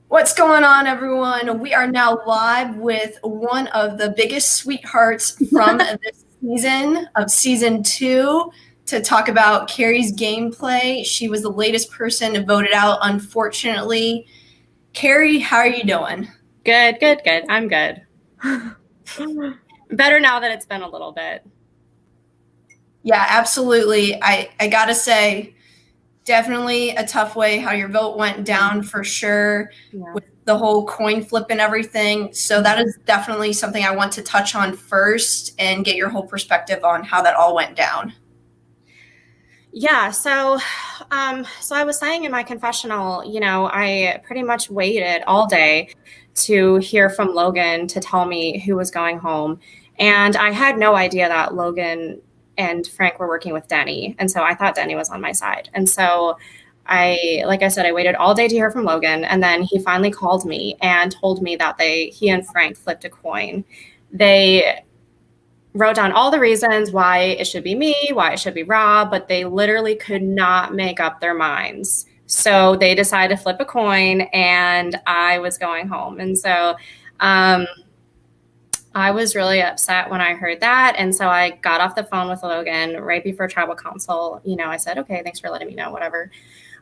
What's going on, everyone? We are now live with one of the biggest sweethearts from this season of season 2 to talk about Carrie's gameplay. She was the latest person voted out, unfortunately. Carrie, how are you doing? Good. I'm good. Better now that it's been a little bit. Yeah, absolutely. I gotta say, definitely a tough way how your vote went down for sure. Yeah. With the whole coin flip and everything. So that is definitely something I want to touch on first and get your whole perspective on how that all went down. Yeah, so I was saying in my confessional, I pretty much waited all day to hear from Logan to tell me who was going home. And I had no idea that Logan and Frank were working with Denny. And so I thought Denny was on my side. And so like I said, I waited all day to hear from Logan. And then he finally called me and told me that he and Frank flipped a coin. They wrote down all the reasons why it should be me, why it should be Rob, but they literally could not make up their minds. So they decided to flip a coin and I was going home. And so I was really upset when I heard that. And so I got off the phone with Logan right before tribal council. I said, okay, thanks for letting me know, whatever.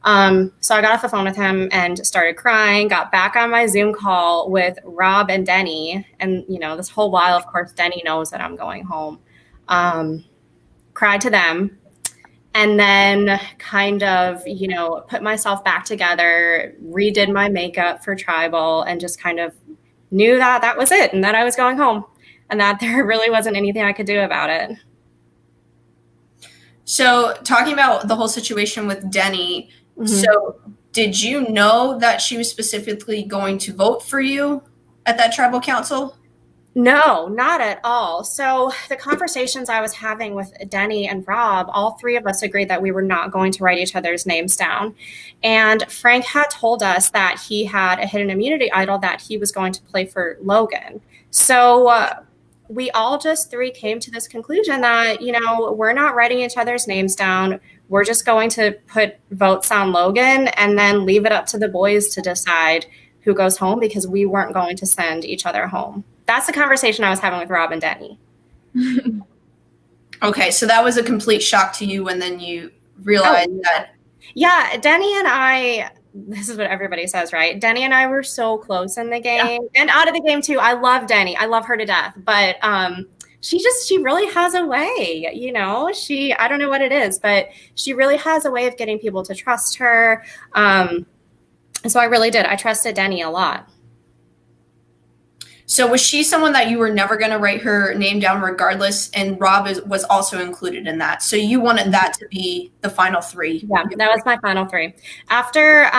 So I got off the phone with him and started crying, got back on my Zoom call with Rob and Denny. And, this whole while, of course, Denny knows that I'm going home. Cried to them and then kind of, put myself back together, redid my makeup for tribal and just kind of knew that that was it and that I was going home and that there really wasn't anything I could do about it. So talking about the whole situation with Denny, So did you know that she was specifically going to vote for you at that tribal council? No, not at all. So the conversations I was having with Denny and Rob, all three of us agreed that we were not going to write each other's names down. And Frank had told us that he had a hidden immunity idol that he was going to play for Logan. So we all just three came to this conclusion that, we're not writing each other's names down. We're just going to put votes on Logan and then leave it up to the boys to decide who goes home because we weren't going to send each other home. That's the conversation I was having with Rob and Denny. Okay, so that was a complete shock to you when then you realized that. Yeah, Denny and I, this is what everybody says, right? Denny and I were so close in the game and out of the game too. I love Denny. I love her to death. But she really has a way, I don't know what it is, but she really has a way of getting people to trust her. So I really did. I trusted Denny a lot. So was she someone that you were never going to write her name down regardless? And Rob was also included in that. So you wanted that to be the final three. Yeah, that was my final three. After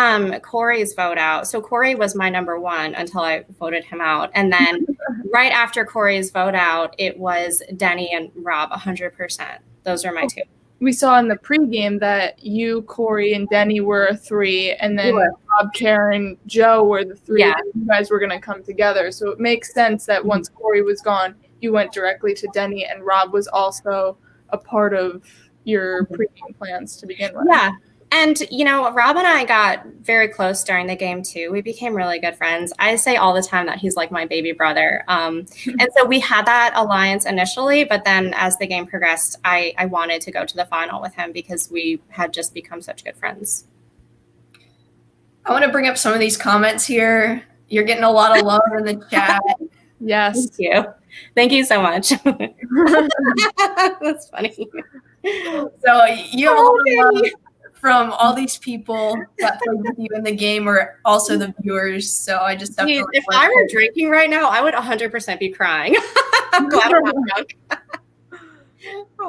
Corey's vote out, so Corey was my number one until I voted him out. And then right after Corey's vote out, it was Denny and Rob 100%. Those are my two. We saw in the pregame that you, Corey, and Denny were a three, and then Rob, Karen, Joe were the three. Yeah. And you guys were going to come together. So it makes sense that once Corey was gone, you went directly to Denny, and Rob was also a part of your pregame plans to begin with. Yeah. And, Rob and I got very close during the game, too. We became really good friends. I say all the time that he's like my baby brother. And so we had that alliance initially, but then as the game progressed, I wanted to go to the final with him because we had just become such good friends. I want to bring up some of these comments here. You're getting a lot of love in the chat. Yes. Thank you. Thank you so much. That's funny. So you have a lot of love from all these people that played with you in the game or also the viewers. So I just definitely if I were drinking right now, I would 100% be crying. I'm glad I'm not drunk.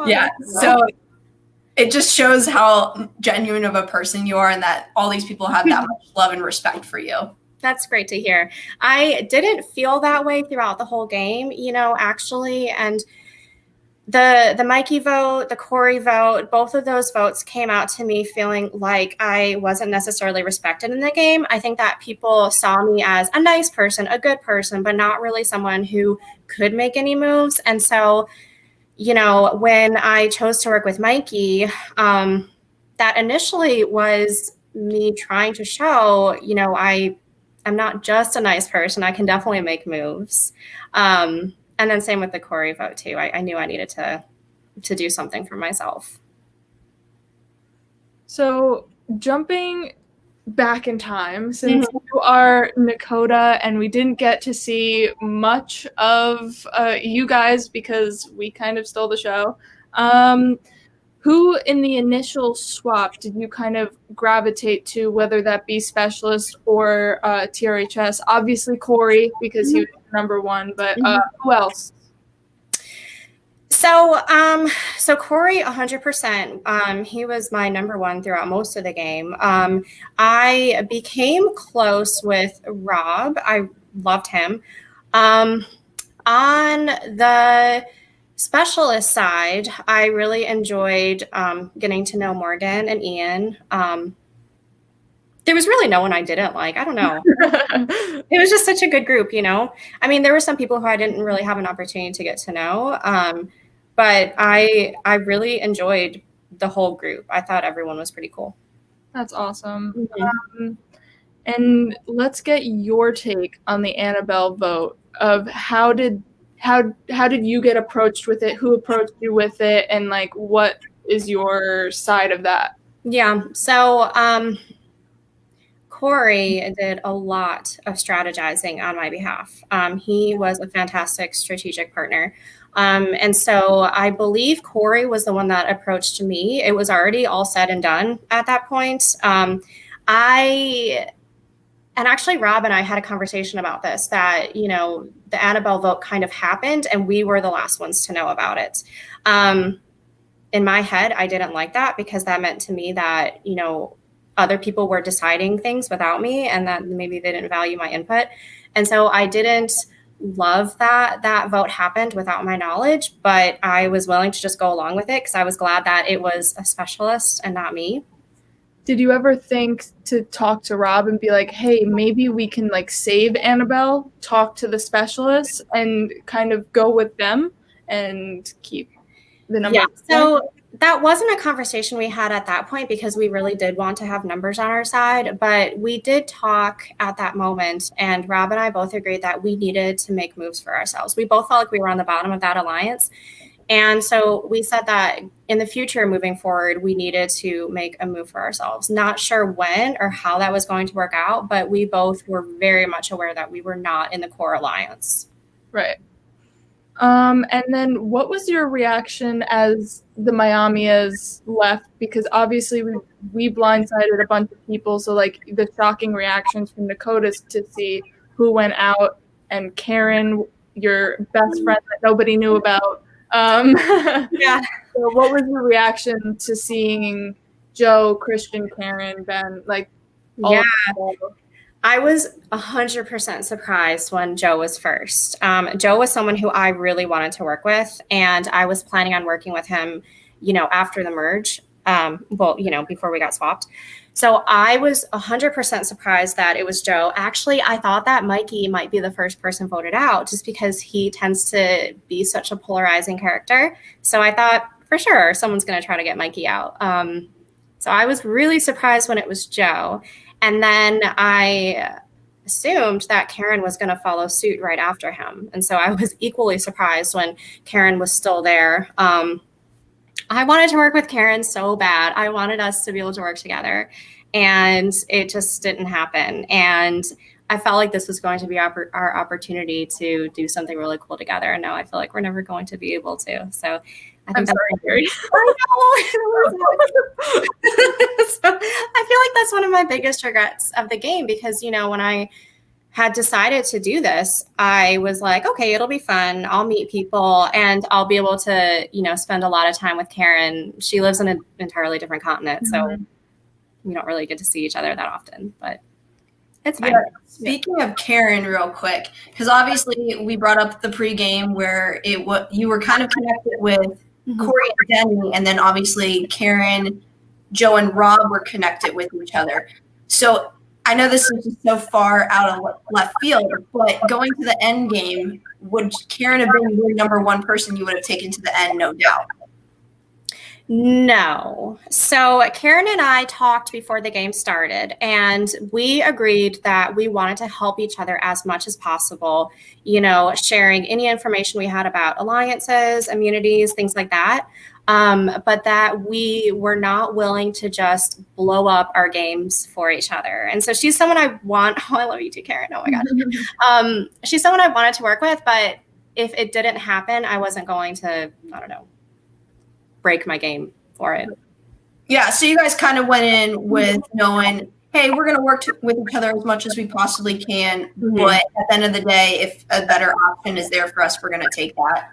Yeah. So it just shows how genuine of a person you are and that all these people have that much love and respect for you. That's great to hear. I didn't feel that way throughout the whole game, actually. And the Mikey vote, the Corey vote, both of those votes came out to me feeling like I wasn't necessarily respected in the game. I think that people saw me as a nice person, a good person, but not really someone who could make any moves. And so, when I chose to work with Mikey, that initially was me trying to show, I'm not just a nice person. I can definitely make moves. And then same with the Corey vote too. I knew I needed to do something for myself. So jumping back in time, since you are Nakota and we didn't get to see much of you guys because we kind of stole the show, who in the initial swap did you kind of gravitate to, whether that be specialist or TRHS? Obviously Corey, because he was number one, but who else? So Corey, 100%. He was my number one throughout most of the game. I became close with Rob. I loved him. On the specialist side, I really enjoyed getting to know Morgan and Ian. There was really no one I didn't like. I don't know. It was just such a good group, you know? I mean, there were some people who I didn't really have an opportunity to get to know. But I really enjoyed the whole group. I thought everyone was pretty cool. That's awesome. And let's get your take on the Annabelle vote of how did you get approached with it? Who approached you with it? And like, what is your side of that? Yeah. So Corey did a lot of strategizing on my behalf. He was a fantastic strategic partner. And so I believe Corey was the one that approached me. It was already all said and done at that point. And actually Rob and I had a conversation about this, that, you know, the Annabelle vote kind of happened and we were the last ones to know about it. In my head, I didn't like that because that meant to me that, you know, other people were deciding things without me and that maybe they didn't value my input. And so I didn't love that vote happened without my knowledge, but I was willing to just go along with it because I was glad that it was a specialist and not me. Did you ever think to talk to Rob and be like, hey, maybe we can like save Annabelle, talk to the specialists and kind of go with them and keep the number? Yeah, so that wasn't a conversation we had at that point because we really did want to have numbers on our side, but we did talk at that moment and Rob and I both agreed that we needed to make moves for ourselves. We both felt like we were on the bottom of that alliance. And so we said that in the future, moving forward, we needed to make a move for ourselves. Not sure when or how that was going to work out, but we both were very much aware that we were not in the core alliance. Right. And then what was your reaction as the Miamias left? Because obviously we blindsided a bunch of people. So like the shocking reactions from Dakotas to see who went out and Karen, your best friend that nobody knew about. Yeah. So what was your reaction to seeing Joe, Christian, Karen, Ben, like all yeah. of them? I was 100% surprised when Joe was first. Joe was someone who I really wanted to work with, and I was planning on working with him, you know, after the merge. Well, you know, before we got swapped. So I was 100% surprised that it was Joe. Actually, I thought that Mikey might be the first person voted out just because he tends to be such a polarizing character. So I thought for sure someone's going to try to get Mikey out. So I was really surprised when it was Joe. And then I assumed that Karen was going to follow suit right after him. And so I was equally surprised when Karen was still there. I wanted to work with Karen so bad. I wanted us to be able to work together, and it just didn't happen. And I felt like this was going to be our opportunity to do something really cool together. And now I feel like we're never going to be able to. So I think that's Carrie. I know. So I feel like that's one of my biggest regrets of the game because, you know, when I had decided to do this, I was like, okay, it'll be fun. I'll meet people and I'll be able to, you know, spend a lot of time with Karen. She lives in an entirely different continent. So we don't really get to see each other that often, but it's fine. Yeah. Speaking of Karen real quick, because obviously we brought up the pregame where you were kind of connected with Corey and Denny, and then obviously Karen, Joe, and Rob were connected with each other. So I know this is just so far out of left field, but going to the end game, would Karen have been your number one person you would have taken to the end, no doubt? No. So Karen and I talked before the game started, and we agreed that we wanted to help each other as much as possible, sharing any information we had about alliances, immunities, things like that. But that we were not willing to just blow up our games for each other. And so she's someone I want. Oh, I love you too, Karen. Oh my God. She's someone I wanted to work with, but if it didn't happen, I wasn't going to, I don't know, break my game for it. Yeah, so you guys kind of went in with knowing, hey, we're going to work with each other as much as we possibly can, but at the end of the day, if a better option is there for us, we're going to take that.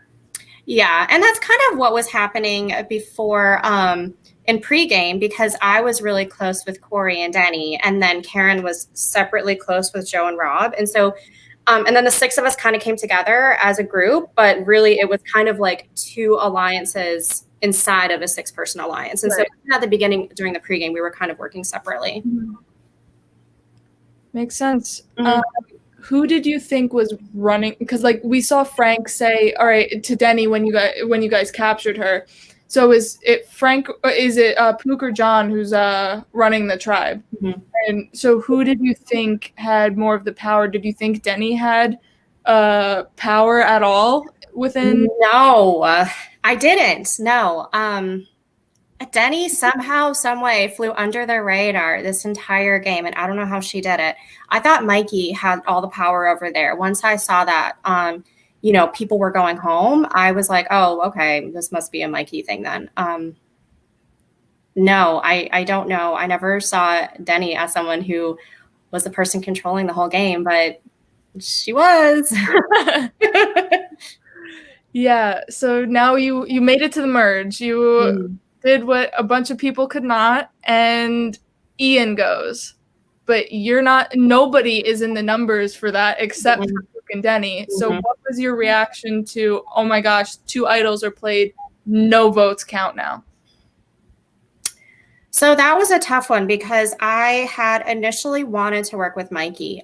Yeah, and that's kind of what was happening before in pregame, because I was really close with Corey and Denny, and then Karen was separately close with Joe and Rob. And so and then the six of us kind of came together as a group, but really it was kind of like two alliances inside of a 6-person alliance. And right. So at the beginning, during the pregame, we were kind of working separately. Makes sense. Who did you think was running? Because like we saw Frank say, all right, to Denny when you guys captured her. So is it Frank, or is it Pook or John who's running the tribe? And so who did you think had more of the power? Did you think Denny had power at all within? No, I didn't. No. Denny somehow, some way flew under the radar this entire game, and I don't know how she did it. I thought Mikey had all the power over there. Once I saw that, people were going home, I was like, oh, okay, this must be a Mikey thing then. No, I don't know. I never saw Denny as someone who was the person controlling the whole game, but she was. Yeah. So now you made it to the merge. You did what a bunch of people could not, and Ian goes. But nobody is in the numbers for that except for Luke and Denny. So what was your reaction to, oh my gosh, 2 idols are played, no votes count now? So that was a tough one because I had initially wanted to work with Mikey.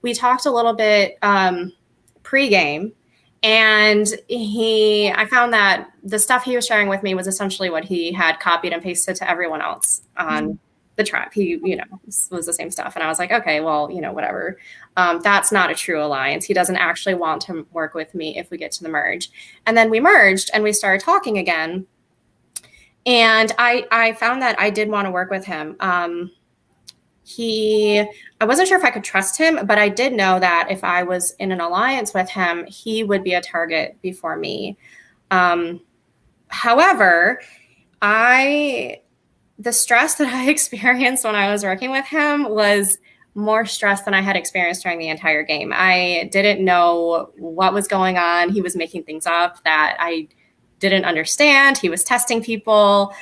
We talked a little bit pregame, and I found that the stuff he was sharing with me was essentially what he had copied and pasted to everyone else on the tribe. He, was the same stuff. And I was like, okay, well, whatever. That's not a true alliance. He doesn't actually want to work with me if we get to the merge. And then we merged and we started talking again. And I found that I did want to work with him. I wasn't sure if I could trust him, but I did know that if I was in an alliance with him, he would be a target before me. However, the stress that I experienced when I was working with him was more stress than I had experienced during the entire game. I didn't know what was going on. He was making things up that I didn't understand. He was testing people.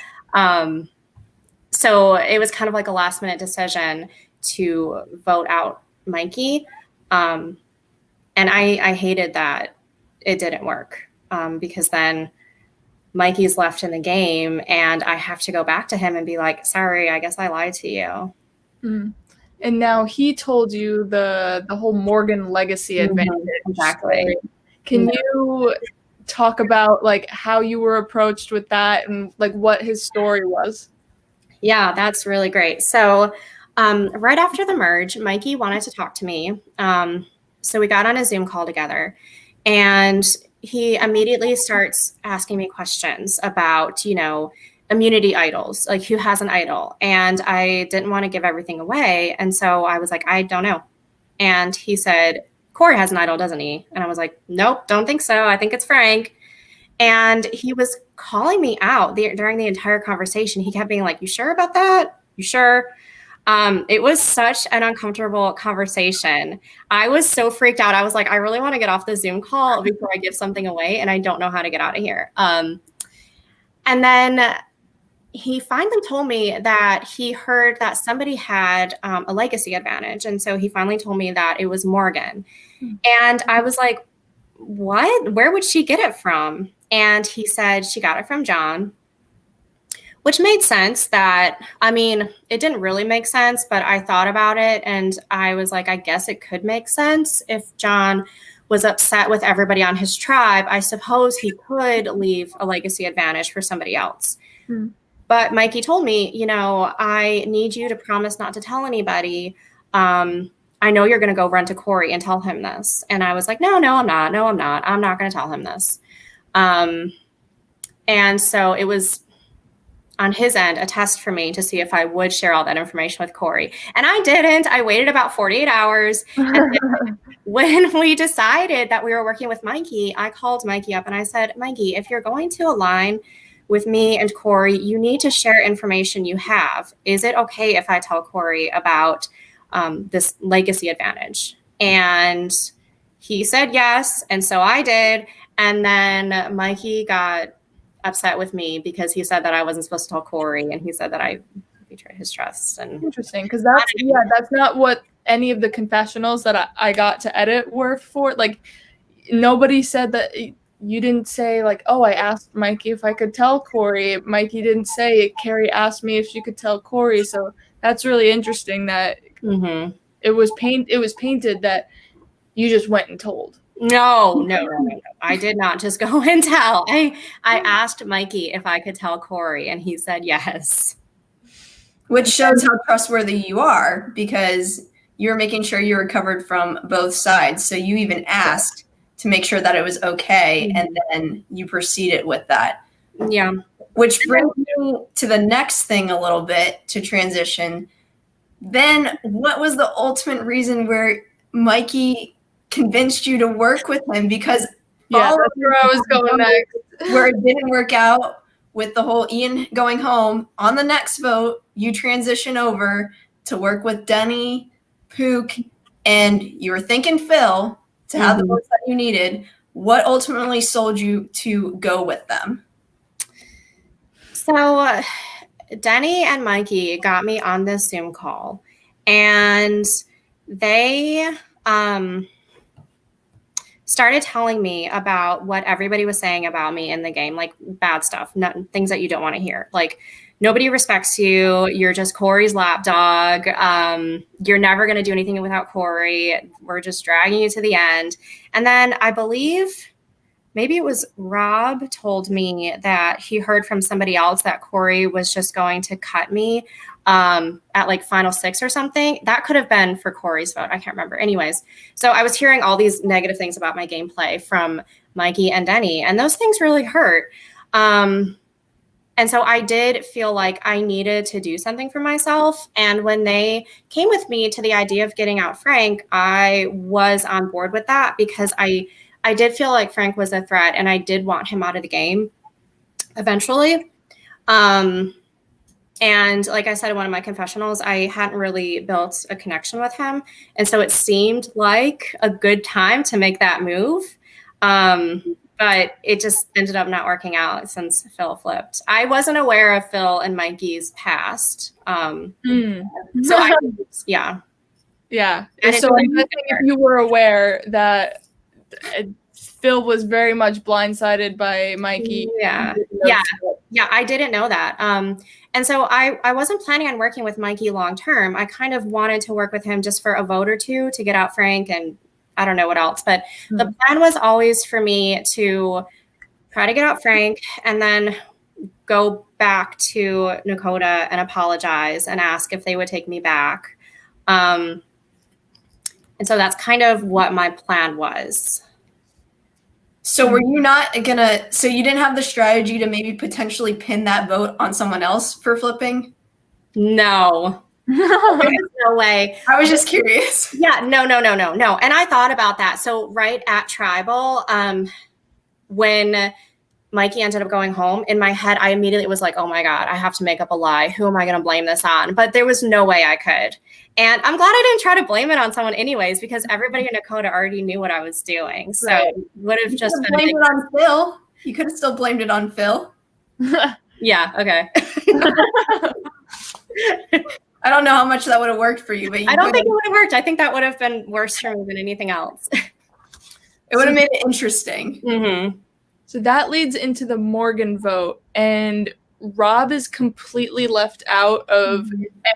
So it was kind of like a last minute decision to vote out Mikey. And I hated that it didn't work because then Mikey's left in the game and I have to go back to him and be like, sorry, I guess I lied to you. And now he told you the whole Morgan legacy advantage. Exactly. Can you talk about like how you were approached with that and like what his story was? Yeah, that's really great. So right after the merge, Mikey wanted to talk to me. So we got on a Zoom call together and he immediately starts asking me questions about, immunity idols, like who has an idol. And I didn't want to give everything away. And so I was like, I don't know. And he said, Corey has an idol, doesn't he? And I was like, nope, don't think so. I think it's Frank. And he was calling me out during the entire conversation. He kept being like, you sure about that? You sure? It was such an uncomfortable conversation. I was so freaked out. I was like, I really want to get off the Zoom call before I give something away. And I don't know how to get out of here. And then he finally told me that he heard that somebody had a legacy advantage. And so he finally told me that it was Morgan. And I was like, what? Where would she get it from? And he said she got it from John, which made sense. It didn't really make sense, but I thought about it and I was like, I guess it could make sense if John was upset with everybody on his tribe, I suppose he could leave a legacy advantage for somebody else. But Mikey told me, you know, I need you to promise not to tell anybody. I know you're going to go run to Corey and tell him this. And I was like, no, I'm not. No, I'm not. I'm not going to tell him this. And so it was on his end a test for me to see if I would share all that information with Corey. And I didn't. I waited about 48 hours. And when we decided that we were working with Mikey, I called Mikey up and I said, Mikey, if you're going to align with me and Corey, you need to share information you have. Is it okay if I tell Corey about this legacy advantage? And he said yes. And so I did. And then Mikey got upset with me because he said that I wasn't supposed to tell Corey, and he said that I betrayed his trust. And interesting, because that's not what any of the confessionals that I got to edit were for. Like, nobody said that. You didn't say like, oh, I asked Mikey if I could tell Corey. Mikey didn't say Carrie asked me if she could tell Corey. So that's really interesting that it was painted that you just went and told. No. I did not just go and tell. I asked Mikey if I could tell Corey, and he said yes. Which shows how trustworthy you are, because you're making sure you were covered from both sides. So you even asked to make sure that it was okay, and then you proceeded with that. Yeah. Which brings me to the next thing a little bit to transition. Then what was the ultimate reason where Mikey convinced you to work with him? Because that's where I was going next. Where it didn't work out with the whole Ian going home, on the next vote, you transition over to work with Denny, Pook, and you were thinking Phil to have the votes that you needed. What ultimately sold you to go with them? So Denny and Mikey got me on this Zoom call, and they started telling me about what everybody was saying about me in the game, like bad stuff, things that you don't want to hear. Like, nobody respects you. You're just Corey's lapdog. You're never going to do anything without Corey. We're just dragging you to the end. And then I believe maybe it was Rob told me that he heard from somebody else that Corey was just going to cut me at like final 6 or something. That could have been for Corey's vote. I can't remember. Anyways, so I was hearing all these negative things about my gameplay from Mikey and Denny, and those things really hurt. And so I did feel like I needed to do something for myself. And when they came with me to the idea of getting out Frank, I was on board with that because I did feel like Frank was a threat, and I did want him out of the game eventually. And like I said in one of my confessionals, I hadn't really built a connection with him. And so it seemed like a good time to make that move. But it just ended up not working out since Phil flipped. I wasn't aware of Phil and Mikey's past. So yeah. So I think if you were aware that Phil was very much blindsided by Mikey. Yeah, I didn't know that. And so I wasn't planning on working with Mikey long term. I kind of wanted to work with him just for a vote or two to get out Frank, and I don't know what else. But the plan was always for me to try to get out Frank and then go back to Nakota and apologize and ask if they would take me back. And so that's kind of what my plan was. So were you not gonna, so you didn't have the strategy to maybe potentially pin that vote on someone else for flipping? No. No way. I was just curious. Yeah, no. And I thought about that. So right at Tribal, when Mikey ended up going home, in my head, I immediately was like, oh my God, I have to make up a lie. Who am I going to blame this on? But there was no way I could. And I'm glad I didn't try to blame it on someone anyways, because everybody in Nakota already knew what I was doing. So it would have just been blamed it on Phil. You could have still blamed it on Phil. Yeah, okay. I don't know how much that would have worked for you, but I don't think it would have worked. I think that would have been worse for me than anything else. It would have made it interesting. Mm-hmm. So that leads into the Morgan vote, and Rob is completely left out of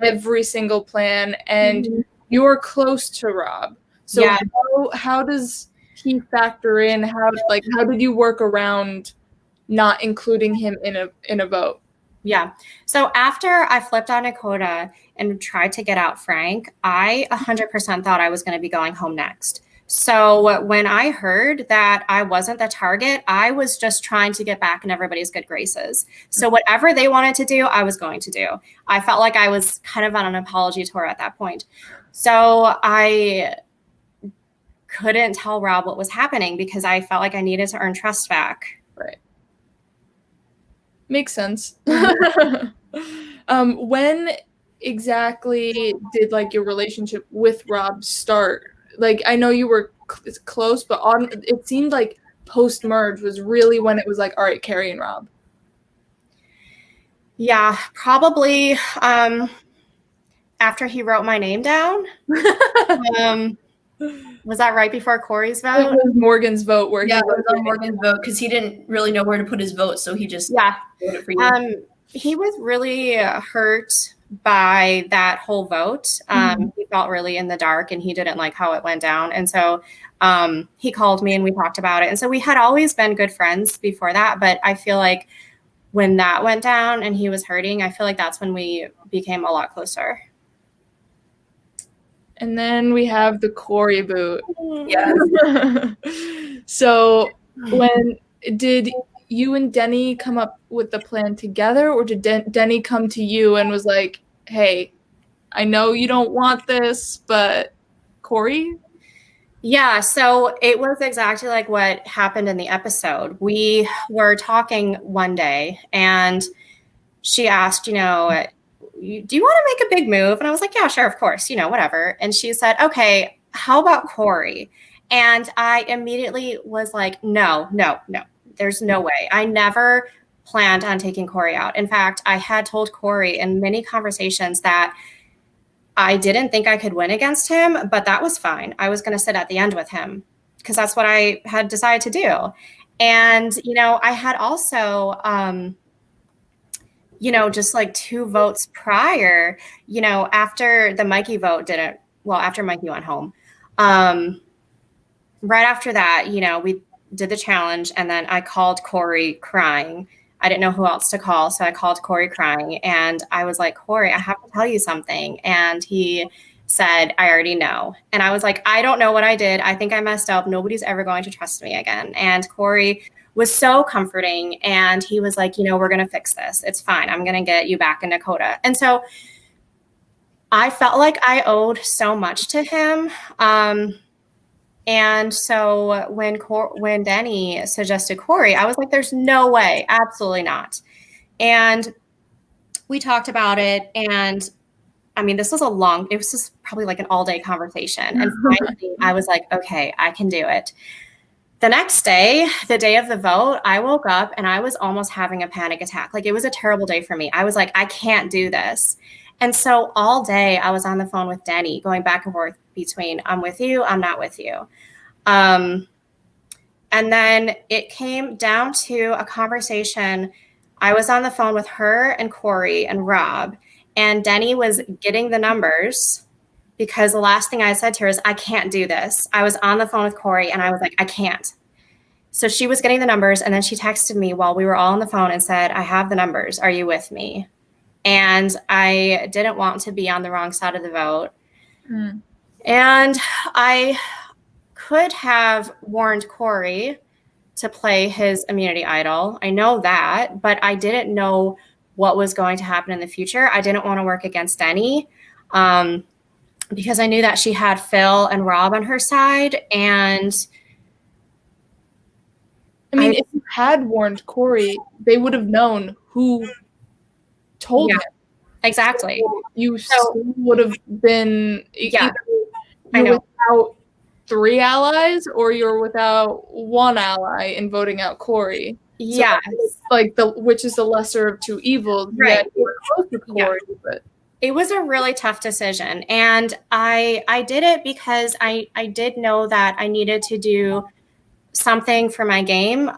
every single plan, and you're close to Rob. So how does he factor in? How did you work around not including him in a vote? Yeah. So after I flipped on Dakota and tried to get out Frank, I 100% thought I was going to be going home next. So when I heard that I wasn't the target, I was just trying to get back in everybody's good graces. So whatever they wanted to do, I was going to do. I felt like I was kind of on an apology tour at that point. So I couldn't tell Rob what was happening because I felt like I needed to earn trust back. Right. Makes sense. When exactly did like your relationship with Rob start? Like, I know you were close, but it seemed like post-merge was really when it was like, all right, Carrie and Rob. Yeah, probably after he wrote my name down. Was that right before Corey's vote? It was Morgan's vote where it was on Morgan's vote because he didn't really know where to put his vote, so he just voted for you. He was really hurt by that whole vote. He felt really in the dark and he didn't like how it went down. And so he called me and we talked about it. And so we had always been good friends before that. But I feel like when that went down and he was hurting, I feel like that's when we became a lot closer. And then we have the Corey boot. Yeah. So when did you and Denny come up with the plan together, or did Denny come to you and was like, hey, I know you don't want this, but Corey? Yeah, so it was exactly like what happened in the episode. We were talking one day and she asked, do you want to make a big move? And I was like, yeah, sure, of course, whatever. And she said, okay, how about Corey? And I immediately was like, no, there's no way. I never planned on taking Corey out. In fact, I had told Corey in many conversations that I didn't think I could win against him, but that was fine. I was going to sit at the end with him because that's what I had decided to do. And, I had also, just like 2 votes prior, after the Mikey vote after Mikey went home, right after that, we did the challenge and then I called Corey crying. I didn't know who else to call. So I called Corey crying and I was like, Corey, I have to tell you something. And he said, I already know. And I was like, I don't know what I did. I think I messed up. Nobody's ever going to trust me again. And Corey was so comforting. And he was like, we're going to fix this. It's fine. I'm going to get you back in Dakota. And so I felt like I owed so much to him. And so when Denny suggested Corey, I was like, there's no way, absolutely not. And we talked about it. And I mean, it was just probably like an all-day conversation. And finally, I was like, okay, I can do it. The next day, the day of the vote, I woke up and I was almost having a panic attack. Like, it was a terrible day for me. I was like, I can't do this. And so all day I was on the phone with Denny, going back and forth between I'm with you, I'm not with you. And then it came down to a conversation. I was on the phone with her and Corey and Rob, and Denny was getting the numbers because the last thing I said to her is, I can't do this. I was on the phone with Corey and I was like, I can't. So she was getting the numbers and then she texted me while we were all on the phone and said, I have the numbers. Are you with me? And I didn't want to be on the wrong side of the vote. And I could have warned Corey to play his immunity idol. I know that, but I didn't know what was going to happen in the future. I didn't want to work against Denny because I knew that she had Phil and Rob on her side. And I mean, if you had warned Corey, they would have known who told him. Exactly. So you still would have been without 3 allies or you're without 1 ally in voting out Corey. Yeah. So which is the lesser of 2 evils. Right. You were close to Corey, but it was a really tough decision. And I did it because I did know that I needed to do something for my game.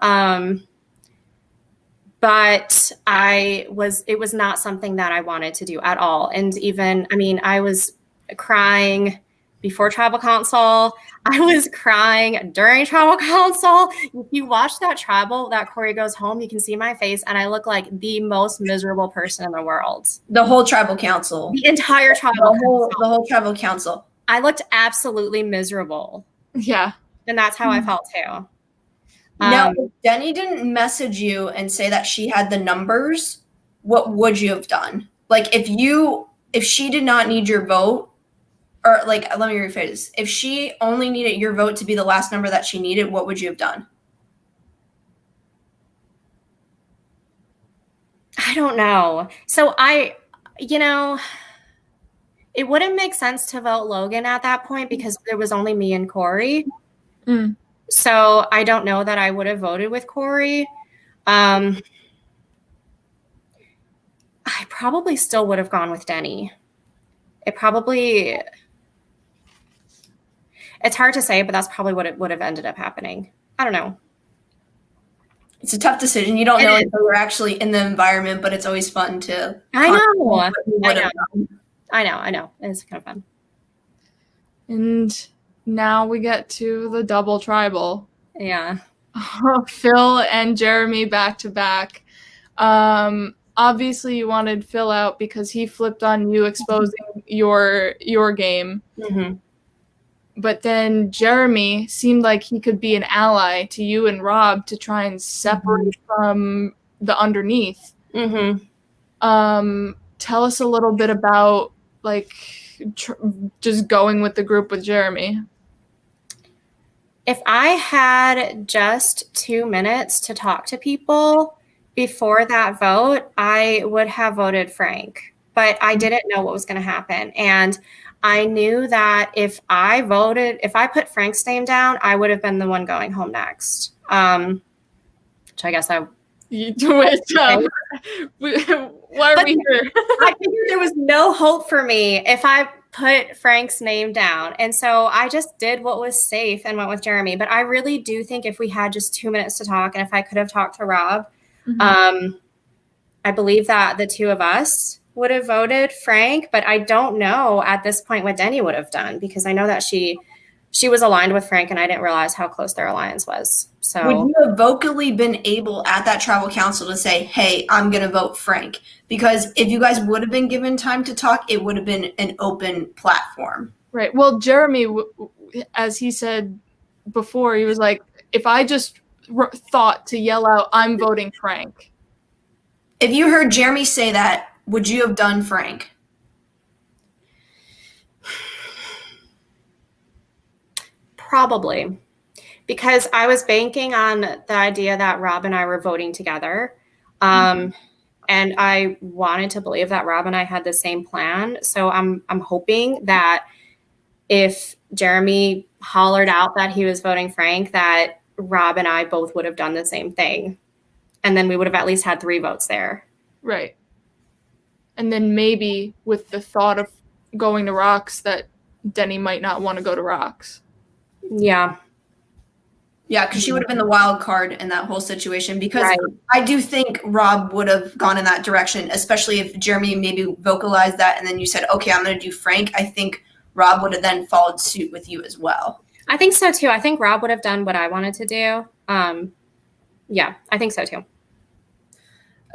But it was not something that I wanted to do at all. And even, I mean, I was crying before tribal council. I was crying during tribal council. If you watch that Corey goes home, you can see my face, and I look like the most miserable person in the world. The whole tribal council. The entire tribal council. The whole tribal council. I looked absolutely miserable. Yeah. And that's how I felt too. Now, if Denny didn't message you and say that she had the numbers, what would you have done? Like, if she did not need your vote, or like, let me rephrase this. If she only needed your vote to be the last number that she needed, what would you have done? I don't know. So it wouldn't make sense to vote Logan at that point because there was only me and Corey. So I don't know that I would have voted with Corey. I probably still would have gone with Denny. It's hard to say, but that's probably what it would have ended up happening. I don't know. It's a tough decision. You don't know until you're actually in the environment, but it's always fun to. I know. It's kind of fun. And now we get to the double tribal. Yeah. Phil and Jeremy back to back. Obviously you wanted Phil out because he flipped on you, exposing your game. Mm-hmm. But then Jeremy seemed like he could be an ally to you and Rob to try and separate from the underneath. Mm-hmm. Tell us a little bit about just going with the group with Jeremy. If I had just 2 minutes to talk to people before that vote, I would have voted Frank. But I didn't know what was going to happen. And I knew that if I put Frank's name down, I would have been the one going home next. Which I guess why are we here? I figured there was no hope for me if I put Frank's name down. And so I just did what was safe and went with Jeremy. But I really do think if we had just 2 minutes to talk, and if I could have talked to Rob, I believe that the two of us would have voted Frank, but I don't know at this point what Denny would have done because I know that she was aligned with Frank and I didn't realize how close their alliance was. So would you have vocally been able at that tribal council to say, hey, I'm going to vote Frank? Because if you guys would have been given time to talk, it would have been an open platform. Right. Well, Jeremy, as he said before, he was like, if I just thought to yell out, I'm voting Frank. If you heard Jeremy say that, would you have done Frank? Probably. Because I was banking on the idea that Rob and I were voting together. And I wanted to believe that Rob and I had the same plan. So I'm hoping that if Jeremy hollered out that he was voting Frank, that Rob and I both would have done the same thing. And then we would have at least had 3 votes there. Right. And then maybe with the thought of going to Rocks that Denny might not want to go to Rocks. Yeah. Yeah, because she would have been the wild card in that whole situation. Because I do think Rob would have gone in that direction, especially if Jeremy maybe vocalized that and then you said, okay, I'm going to do Frank. I think Rob would have then followed suit with you as well. I think so too. I think Rob would have done what I wanted to do. Yeah, I think so too.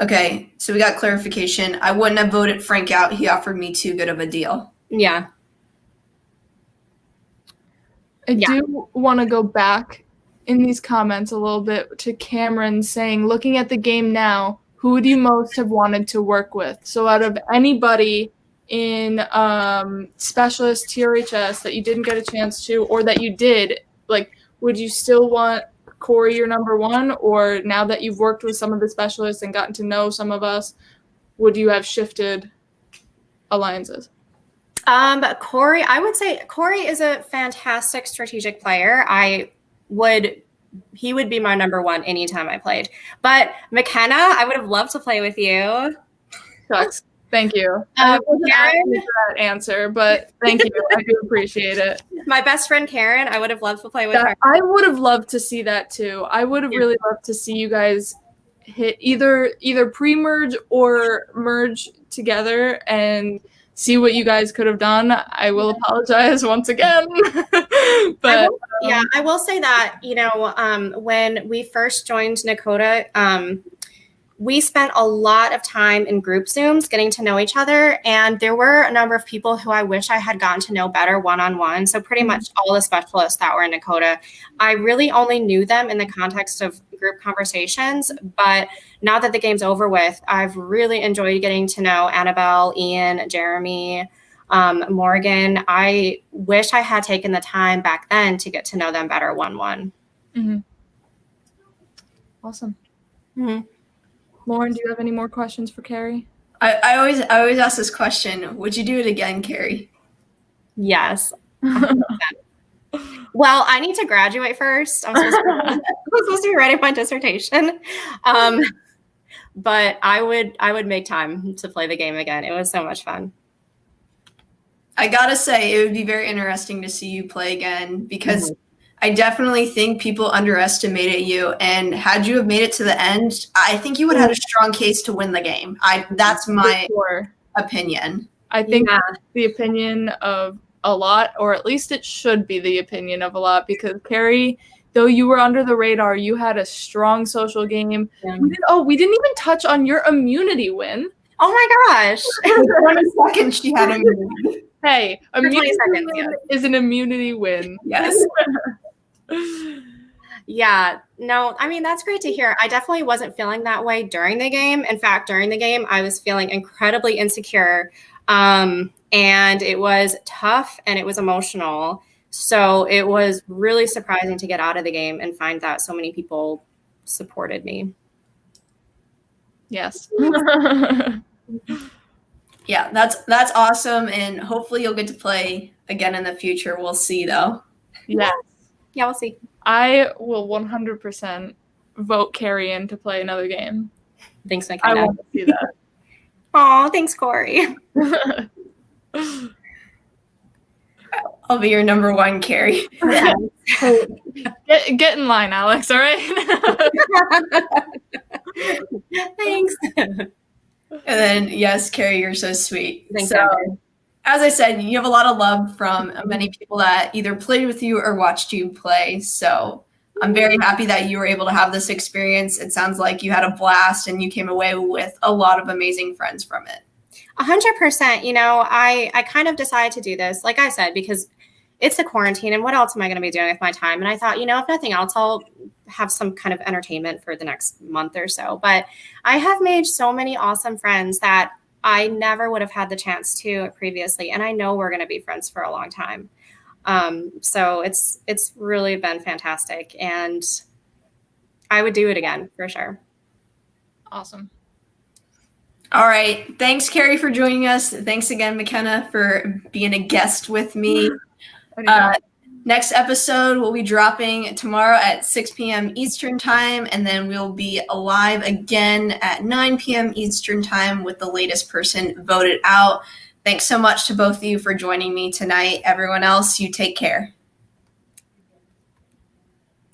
Okay, so we got clarification. I wouldn't have voted Frank out. He offered me too good of a deal. Yeah. I do want to go back in these comments a little bit to Cameron saying, looking at the game now, who would you most have wanted to work with? So out of anybody in Specialist TRHS that you didn't get a chance to or that you did, would you still want Corey your number one, or now that you've worked with some of the specialists and gotten to know some of us, would you have shifted alliances? Corey, I would say Corey is a fantastic strategic player. He would be my number one anytime I played. But McKenna, I would have loved to play with you. Shucks. Thank you. I wasn't asking for that answer, but thank you. I do appreciate it. My best friend Karen, I would have loved to play with her. I would have loved to see that too. I would have really loved to see you guys hit either pre-merge or merge together and see what you guys could have done. I will apologize once again. But I will say that, when we first joined Nakota, we spent a lot of time in group Zooms getting to know each other. And there were a number of people who I wish I had gotten to know better one-on-one. So pretty much all the specialists that were in Nakota, I really only knew them in the context of group conversations. But now that the game's over with, I've really enjoyed getting to know Annabelle, Ian, Jeremy, Morgan. I wish I had taken the time back then to get to know them better one-on-one. Mm-hmm. Awesome. Mm-hmm. Lauren, do you have any more questions for Carrie? I always ask this question. Would you do it again, Carrie? Yes. Well, I need to graduate first. I'm supposed to be writing my dissertation. But I would make time to play the game again. It was so much fun. I gotta say, it would be very interesting to see you play again because I definitely think people underestimated you. And had you have made it to the end, I think you would have had a strong case to win the game. That's my opinion. I think that's the opinion of a lot, or at least it should be the opinion of a lot, because Carrie, though you were under the radar, you had a strong social game. Yeah. We didn't even touch on your immunity win. Oh my gosh. 20 seconds she had immunity. Hey, immunity is an immunity win. Yes. Yeah, no, I mean, that's great to hear. I definitely wasn't feeling that way during the game. In fact, during the game, I was feeling incredibly insecure. And it was tough and it was emotional. So it was really surprising to get out of the game and find that so many people supported me. Yes. Yeah, that's awesome. And hopefully you'll get to play again in the future. We'll see, though. Yes. Yeah, we'll see. I will 100% vote Carrie in to play another game. Thanks, McKenna. I want to see that. Aw, thanks, Corey. I'll be your number one, Carrie. Yeah. Get in line, Alex, all right? Thanks. And then, yes, Carrie, you're so sweet. Thanks, so, as I said, you have a lot of love from many people that either played with you or watched you play. So I'm very happy that you were able to have this experience. It sounds like you had a blast and you came away with a lot of amazing friends from it. 100%. I kind of decided to do this, like I said, because it's the quarantine and what else am I going to be doing with my time? And I thought, if nothing else, I'll have some kind of entertainment for the next month or so. But I have made so many awesome friends that I never would have had the chance to previously. And I know we're going to be friends for a long time. So it's really been fantastic. And I would do it again for sure. Awesome. All right. Thanks, Carrie, for joining us. Thanks again, McKenna, for being a guest with me. Next episode will be dropping tomorrow at 6 p.m. Eastern time, and then we'll be live again at 9 p.m. Eastern time with the latest person voted out. Thanks so much to both of you for joining me tonight. Everyone else, you take care.